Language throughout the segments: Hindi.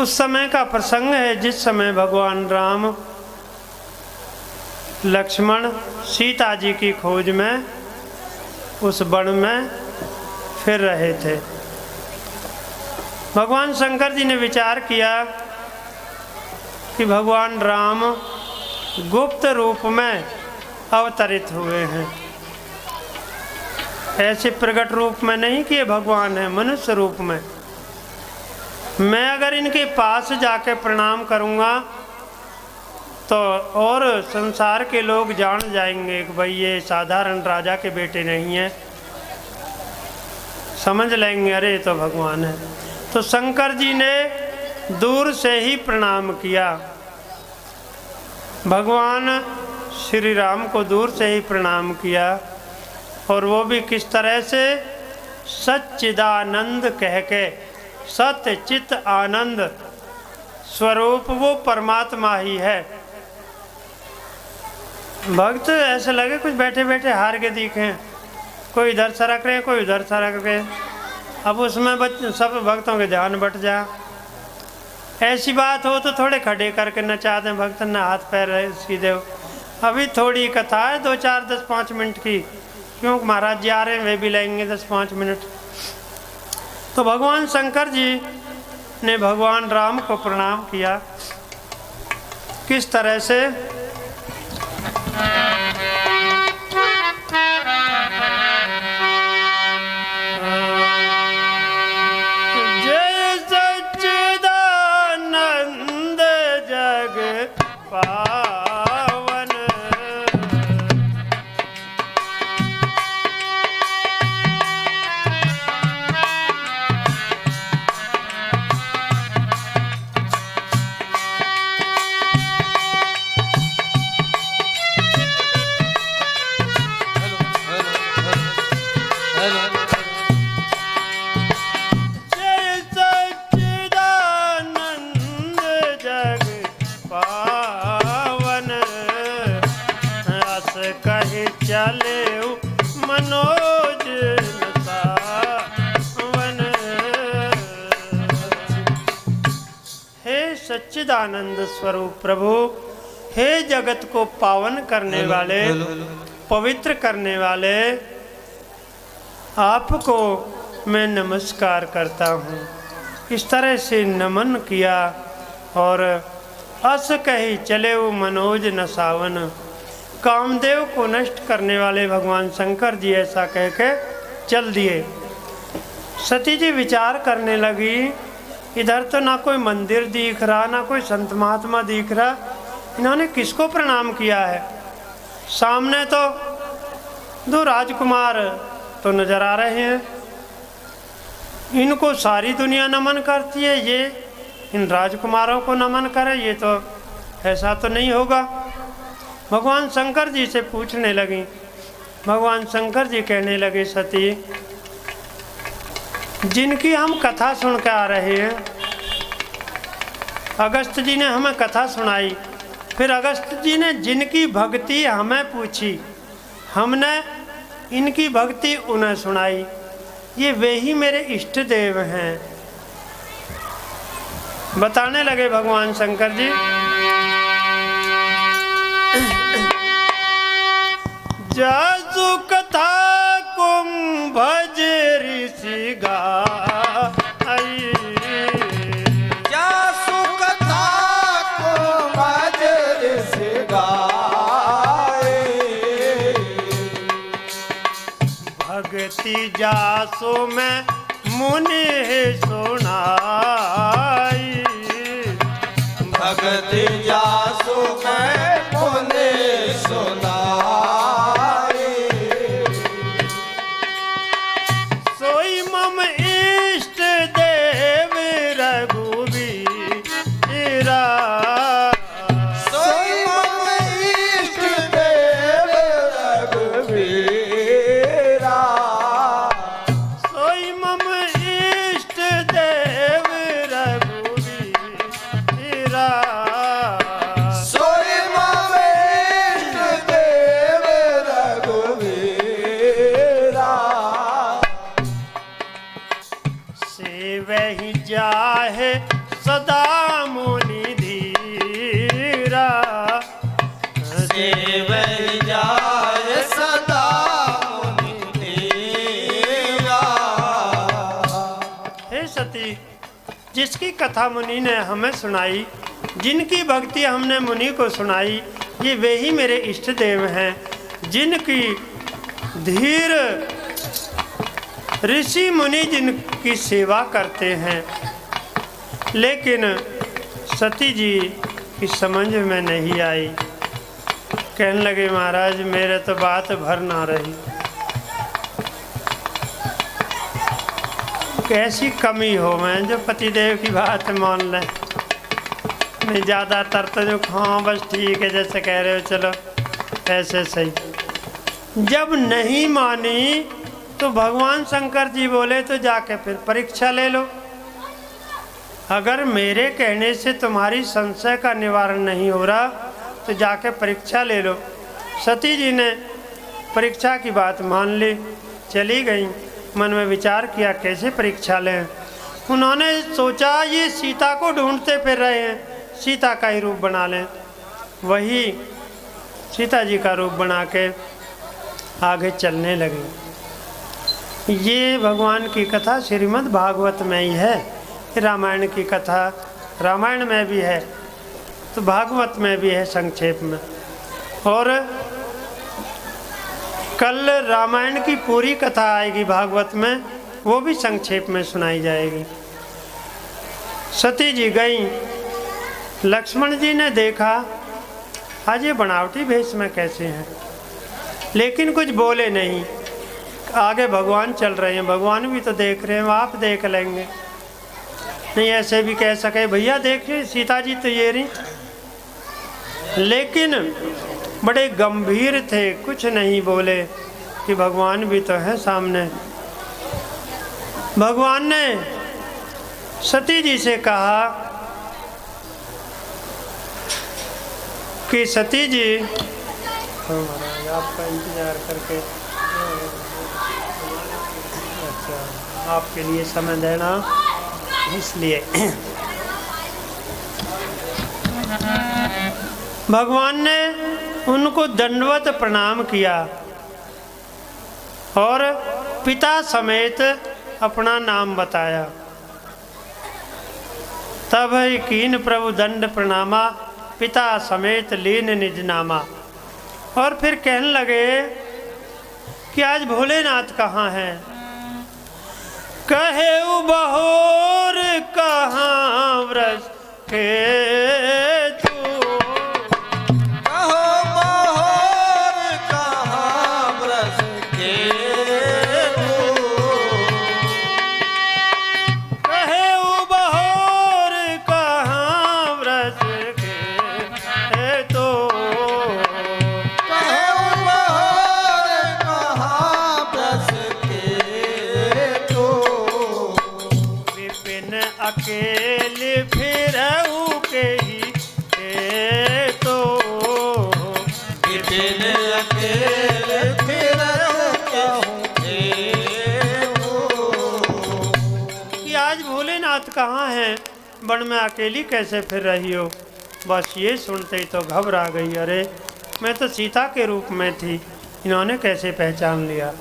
उस समय का प्रसंग है जिस समय भगवान राम लक्ष्मण सीता जी की खोज में उस वन में फिर रहे थे। भगवान शंकर जी ने विचार किया कि भगवान राम गुप्त रूप में अवतरित हुए हैं, ऐसे प्रकट रूप में नहीं कि ये भगवान है, मनुष्य रूप में। मैं अगर इनके पास जाके प्रणाम करूँगा तो और संसार के लोग जान जाएंगे कि भाई ये साधारण राजा के बेटे नहीं हैं, समझ लेंगे अरे तो भगवान है। तो शंकर जी ने दूर से ही प्रणाम किया, भगवान श्री राम को दूर से ही प्रणाम किया। और वो भी किस तरह से, सच्चिदानंद कह के, सत्य चित आनंद स्वरूप वो परमात्मा ही है। भक्त ऐसे लगे कुछ बैठे बैठे हार के दिखें, कोई इधर सरक रहे कोई उधर सरक रहे, अब उसमें सब भक्तों के ध्यान बट जा। ऐसी बात हो तो थोड़े खड़े करके नचा दें, भक्त न हाथ पैर सीधे हो। अभी थोड़ी कथा है 2 4 10 5 मिनट की, क्योंकि महाराज जी आ रहे हैं, वे भी लेंगे 10-5 मिनट। तो भगवान शंकर जी ने भगवान राम को प्रणाम किया। किस तरह से, जय सच्चिदानंद जग पावन, चले मनोज सावन। हे सच्चिदानंद स्वरूप प्रभु, हे जगत को पावन करने वाले, पवित्र करने वाले, आपको मैं नमस्कार करता हूँ। इस तरह से नमन किया और अस कही चले मनोज न सावन, कामदेव को नष्ट करने वाले भगवान शंकर जी ऐसा कह के चल दिए। सती जी विचार करने लगी, इधर तो ना कोई मंदिर दिख रहा ना कोई संत महात्मा दिख रहा, इन्होंने किसको प्रणाम किया है। सामने तो 2 राजकुमार तो नजर आ रहे हैं, इनको सारी दुनिया नमन करती है, ये इन राजकुमारों को नमन करे, ये तो ऐसा तो नहीं होगा। भगवान शंकर जी से पूछने लगी। भगवान शंकर जी कहने लगे, सती जिनकी हम कथा सुन के आ रहे हैं, अगस्त जी ने हमें कथा सुनाई, फिर अगस्त जी ने जिनकी भक्ति हमें पूछी, हमने इनकी भक्ति उन्हें सुनाई, ये वे ही मेरे इष्ट देव हैं। बताने लगे भगवान शंकर जी, जासु कथा कुम भज ऋषि गाई, जासु कथा कुम भज ऋषि गाई, भक्ति जासु में मुनि सुनाई, भक्ति जासु में मुनि सुनाई, सदा मुनि धीरा। सेवै जाय सदा मुनि धीरा। हे सती, जिसकी कथा मुनि ने हमें सुनाई, जिनकी भक्ति हमने मुनि को सुनाई, ये वे ही मेरे इष्ट देव हैं, जिनकी धीर ऋषि मुनि जिनकी सेवा करते हैं। लेकिन सती जी की समझ में नहीं आई। कहने लगे महाराज मेरे तो बात भर ना रही। कैसी कमी हो मैं जो पतिदेव की बात मान ले। नहीं ज़्यादातर तो जो हाँ बस ठीक है जैसे कह रहे हो चलो ऐसे सही। जब नहीं मानी तो भगवान शंकर जी बोले तो जाके फिर परीक्षा ले लो। अगर मेरे कहने से तुम्हारी संशय का निवारण नहीं हो रहा तो जाके परीक्षा ले लो। सती जी ने परीक्षा की बात मान ली, चली गई। मन में विचार किया कैसे परीक्षा लें। उन्होंने सोचा ये सीता को ढूंढते फिर रहे हैं, सीता का ही रूप बना लें। वही सीता जी का रूप बना के आगे चलने लगे। ये भगवान की कथा श्रीमद् भागवत में ही है। रामायण की कथा रामायण में भी है तो भागवत में भी है संक्षेप में। और कल रामायण की पूरी कथा आएगी भागवत में, वो भी संक्षेप में सुनाई जाएगी। सती जी गई, लक्ष्मण जी ने देखा आज ये बनावटी भेष में कैसे हैं, लेकिन कुछ बोले नहीं। आगे भगवान चल रहे हैं, भगवान भी तो देख रहे हैं, आप देख लेंगे। नहीं ऐसे भी कह सके भैया देखिए सीता जी तो ये रही, लेकिन बड़े गंभीर थे, कुछ नहीं बोले कि भगवान भी तो है सामने। भगवान ने सती जी से कहा कि सती जी आपका इंतजार करके अच्छा आपके लिए समय देना इसलिए भगवान ने उनको दंडवत प्रणाम किया और पिता समेत अपना नाम बताया। तब कीन प्रभु दंड प्रणामा, पिता समेत लीन निज नामा। और फिर कहने लगे कि आज भोलेनाथ कहाँ हैं। कहे बहोर कहाँ व्रज के तू, कहो बहोर कहाँ व्रज के तू। कहे बहोर कहाँ व्रज के तो, कहो बहोर कहाँ व्रज के तू। विपिन अकेले फिरऊ के ही तो, विपिन अकेले फिरऊ कि आज भोलेनाथ कहाँ हैं, वन में अकेली कैसे फिर रही हो। बस ये सुनते ही तो घबरा गई, अरे मैं तो सीता के रूप में थी, इन्होंने कैसे पहचान लिया।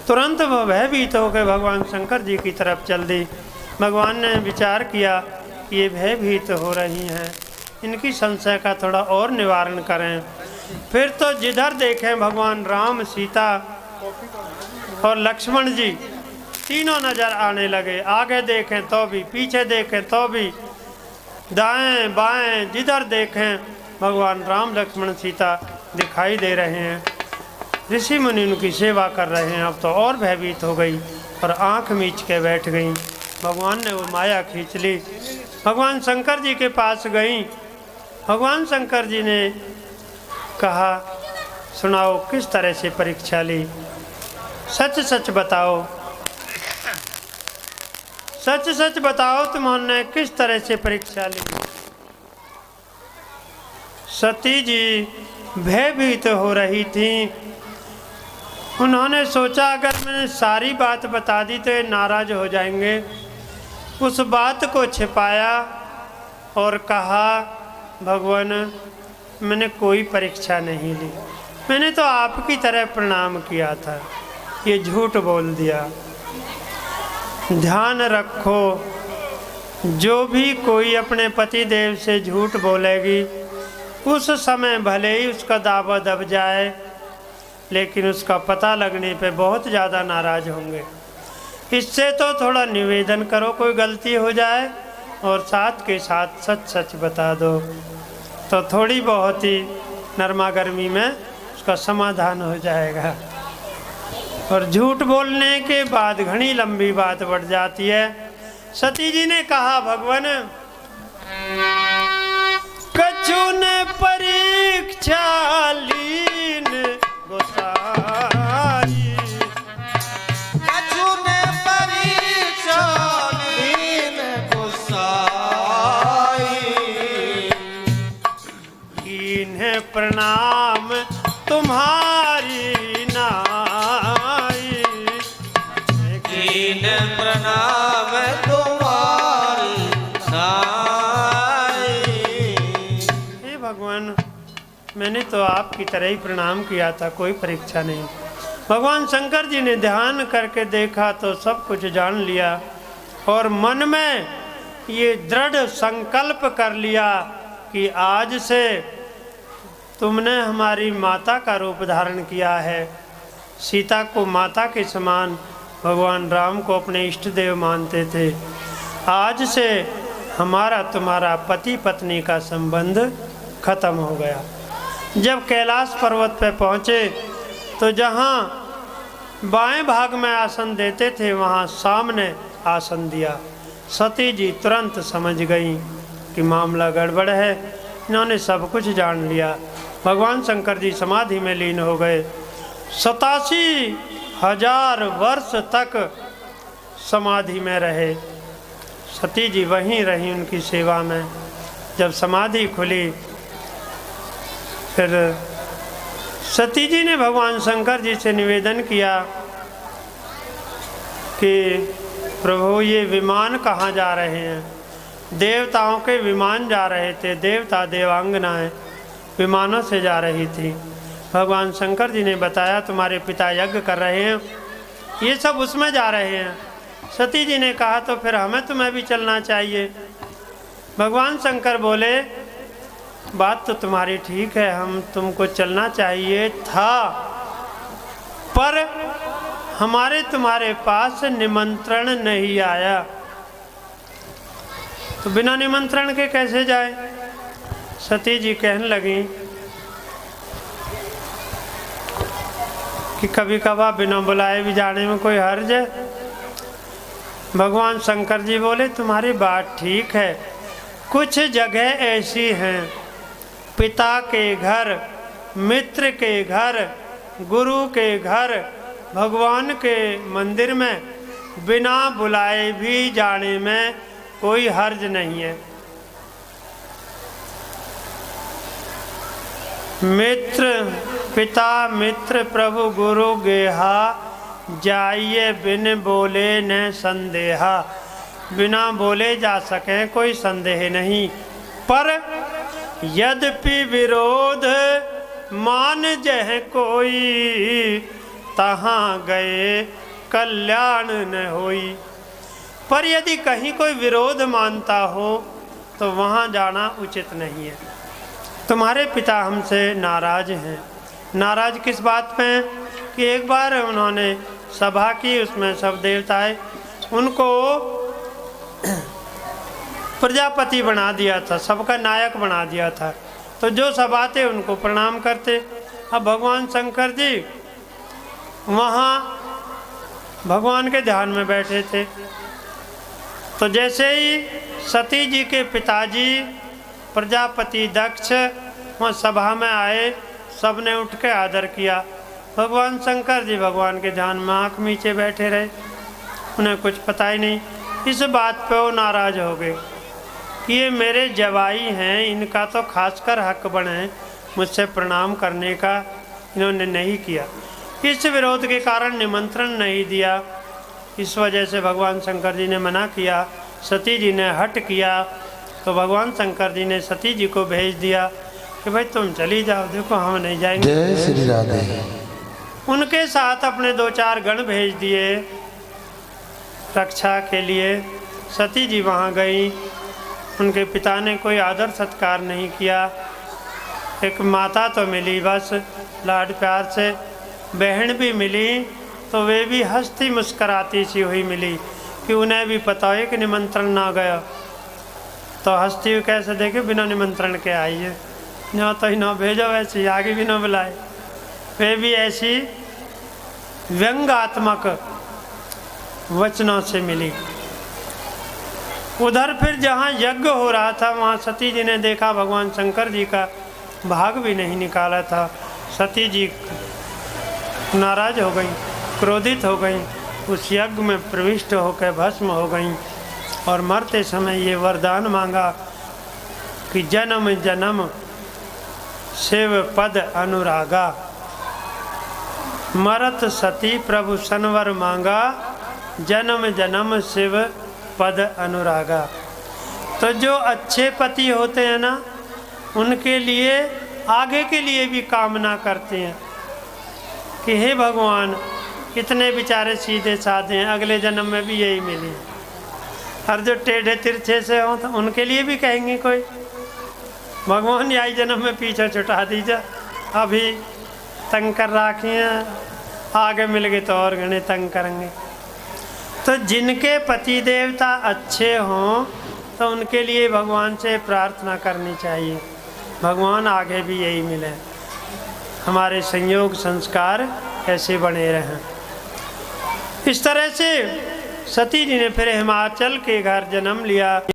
तुरंत वह भयभीत होकर भगवान शंकर जी की तरफ चल दी। भगवान ने विचार किया कि ये भयभीत हो रही हैं, इनकी संशय का थोड़ा और निवारण करें। फिर तो जिधर देखें भगवान राम, सीता और लक्ष्मण जी तीनों नजर आने लगे। आगे देखें तो भी, पीछे देखें तो भी, दाएं बाएं जिधर देखें भगवान राम लक्ष्मण सीता दिखाई दे रहे हैं। ऋषि मुनि उनकी सेवा कर रहे हैं। अब तो और भयभीत हो गई और आंख मीच के बैठ गई। भगवान ने वो माया खींच ली, भगवान शंकर जी के पास गई। भगवान शंकर जी ने कहा सुनाओ किस तरह से परीक्षा ली, सच सच बताओ, सच सच बताओ तुमने किस तरह से परीक्षा ली। सती जी भयभीत हो रही थी। उन्होंने सोचा अगर मैंने सारी बात बता दी तो ये नाराज हो जाएंगे। उस बात को छिपाया और कहा, भगवान मैंने कोई परीक्षा नहीं ली, मैंने तो आपकी तरह प्रणाम किया था, ये झूठ बोल दिया। ध्यान रखो, जो भी कोई अपने पति देव से झूठ बोलेगी उस समय भले ही उसका दावा दब जाए, लेकिन उसका पता लगने पे बहुत ज़्यादा नाराज़ होंगे। इससे तो थोड़ा निवेदन करो, कोई गलती हो जाए और साथ के साथ सच सच बता दो, तो थोड़ी बहुत ही नरमा गर्मी में उसका समाधान हो जाएगा। और झूठ बोलने के बाद घनी लंबी बात बढ़ जाती है। सती जी ने कहा, भगवान कछु ने परीक्षा लीन गोसाई, कछु ने परीक्षा लीन गोसाई, इन्हें प्रणाम तुम्हारी नाई, कीन प्रणाम तुम्हारी नाई। हे भगवान, मैंने तो आपकी तरह ही प्रणाम किया था, कोई परीक्षा नहीं। भगवान शंकर जी ने ध्यान करके देखा तो सब कुछ जान लिया और मन में ये दृढ़ संकल्प कर लिया कि आज से तुमने हमारी माता का रूप धारण किया है। सीता को माता के समान भगवान राम को अपने इष्ट देव मानते थे। आज से हमारा तुम्हारा पति पत्नी का संबंध खत्म हो गया। जब कैलाश पर्वत पर पहुँचे तो जहाँ बाएं भाग में आसन देते थे वहाँ सामने आसन दिया। सती जी तुरंत समझ गई कि मामला गड़बड़ है, इन्होंने सब कुछ जान लिया। भगवान शंकर जी समाधि में लीन हो गए। 87,000 वर्ष तक समाधि में रहे। सती जी वहीं रही उनकी सेवा में। जब समाधि खुली फिर सती जी ने भगवान शंकर जी से निवेदन किया कि प्रभु ये विमान कहाँ जा रहे हैं। देवताओं के विमान जा रहे थे, देवता देवांगनाएं विमानों से जा रही थी। भगवान शंकर जी ने बताया तुम्हारे पिता यज्ञ कर रहे हैं, ये सब उसमें जा रहे हैं। सती जी ने कहा तो फिर हमें तुम्हें भी चलना चाहिए। भगवान शंकर बोले बात तो तुम्हारी ठीक है, हम तुमको चलना चाहिए था, पर हमारे तुम्हारे पास निमंत्रण नहीं आया। तो बिना निमंत्रण के कैसे जाए। सती जी कहने लगी कि कभी कभार बिना बुलाए भी जाने में कोई हर्ज है। भगवान शंकर जी बोले तुम्हारी बात ठीक है, कुछ जगह ऐसी हैं, पिता के घर, मित्र के घर, गुरु के घर, भगवान के मंदिर में बिना बुलाए भी जाने में कोई हर्ज नहीं है। मित्र पिता मित्र प्रभु गुरु गेहा, जाइए बिन बोले न संदेहा। बिना बोले जा सके कोई संदेह नहीं, पर यद्यपि विरोध मान जह कोई, तहाँ गए कल्याण न होई। पर यदि कहीं कोई विरोध मानता हो तो वहाँ जाना उचित नहीं है। तुम्हारे पिता हमसे नाराज हैं। नाराज किस बात पे हैं कि एक बार उन्होंने सभा की, उसमें सब देवताएं उनको प्रजापति बना दिया था, सबका नायक बना दिया था। तो जो सब आते उनको प्रणाम करते। अब भगवान शंकर जी वहाँ भगवान के ध्यान में बैठे थे। तो जैसे ही सती जी के पिताजी प्रजापति दक्ष वहाँ सभा में आए, सबने उठ के आदर किया। भगवान शंकर जी भगवान के ध्यान में आँख नीचे बैठे रहे, उन्हें कुछ पता ही नहीं। इस बात पे वो नाराज हो गए कि ये मेरे जवाई हैं, इनका तो खासकर हक बने मुझसे प्रणाम करने का, इन्होंने नहीं किया। इस विरोध के कारण निमंत्रण नहीं दिया। इस वजह से भगवान शंकर जी ने मना किया। सती जी ने हट किया तो भगवान शंकर जी ने सती जी को भेज दिया कि भाई तुम चली जाओ, देखो हम नहीं जाएंगे। जय श्री राधे। उनके साथ अपने 2-4 गण भेज दिए रक्षा के लिए। सती जी वहाँ गई, उनके पिता ने कोई आदर सत्कार नहीं किया। एक माता तो मिली बस लाड प्यार से, बहन भी मिली तो वे भी हंसती मुस्कराती सी हुई मिली कि उन्हें भी पता है कि निमंत्रण ना गया तो हंसती हुई कैसे देखे बिना निमंत्रण के आई है, न तो ही ना भेजो वैसे आगे भी ना बुलाए। वे भी ऐसी व्यंग्यात्मक वचनों से मिली। उधर फिर जहाँ यज्ञ हो रहा था वहाँ सती जी ने देखा भगवान शंकर जी का भाग भी नहीं निकाला था। सती जी नाराज हो गई, क्रोधित हो गई, उस यज्ञ में प्रविष्ट होकर भस्म हो गई और मरते समय ये वरदान मांगा कि जन्म जन्म शिव पद अनुरागा। मरत सती प्रभु सनवर मांगा, जन्म जन्म शिव पद अनुरागा। तो जो अच्छे पति होते हैं ना, उनके लिए आगे के लिए भी कामना करते हैं कि हे भगवान कितने बेचारे सीधे साधे हैं, अगले जन्म में भी यही मिले। और जो टेढ़े तिरछे से हों तो उनके लिए भी कहेंगे कोई भगवान यही जन्म में पीछे छुटा दीजिए, अभी तंग कर रखे हैं, आगे मिल गए तो और घने तंग करेंगे। तो जिनके पति देवता अच्छे हों तो उनके लिए भगवान से प्रार्थना करनी चाहिए, भगवान आगे भी यही मिले, हमारे संयोग संस्कार ऐसे बने रहें। इस तरह से सती जी ने फिर हिमाचल के घर जन्म लिया।